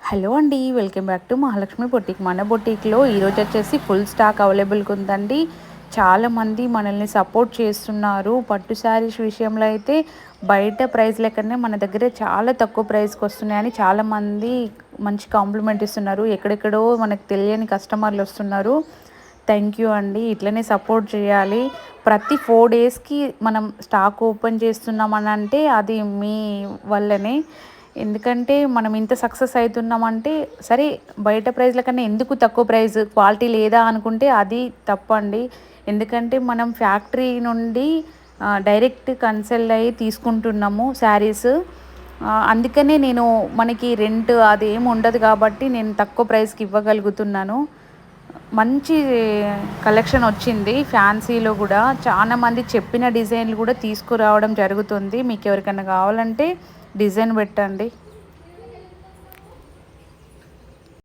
Hello అండి. Welcome back to Mahalakshmi boutique. మన బొటిక్‌లో ఈరోజు వచ్చేసి ఫుల్ స్టాక్ అవైలబుల్‌గా ఉందండి. చాలామంది మనల్ని సపోర్ట్ చేస్తున్నారు. పట్టు శారీస్ విషయంలో అయితే బయట ప్రైస్‌ల కన్నా మన దగ్గర చాలా తక్కువ ప్రైస్‌కి వస్తున్నాయని చాలామంది మంచి కాంప్లిమెంట్ ఇస్తున్నారు. ఎక్కడెక్కడో మనకు తెలియని కస్టమర్లు వస్తున్నారు. థ్యాంక్ యూ అండి. ఇట్లనే సపోర్ట్ చేయాలి. ప్రతి 4 డేస్‌కి మనం స్టాక్ ఓపెన్ చేస్తున్నామనంటే అది మీ వల్లనే. ఎందుకంటే మనం ఇంత సక్సెస్ అయితున్నామంటే సరే బయట ప్రైస్‌ల కన్నా ఎందుకు తక్కువ ప్రైస్, క్వాలిటీ లేదా అనుకుంటే అది తప్పండి. ఎందుకంటే మనం ఫ్యాక్టరీ నుండి డైరెక్ట్ కన్సల్ట్ అయ్యి తీసుకుంటున్నాము శారీస్. అందుకనే నేను మనకి రెంట్ అదేమి ఉండదు కాబట్టి నేను తక్కువ ప్రైస్‌కి ఇవ్వగలుగుతున్నాను. మంచి కలెక్షన్ వచ్చింది. ఫ్యాన్సీలో గూడా చాలా మంది చెప్పిన డిజైన్‌లు గూడా తీసుకురావడం జరుగుతుంది. మీకెవరికైనా కావాలంటే డిజైన్ పెట్టండి.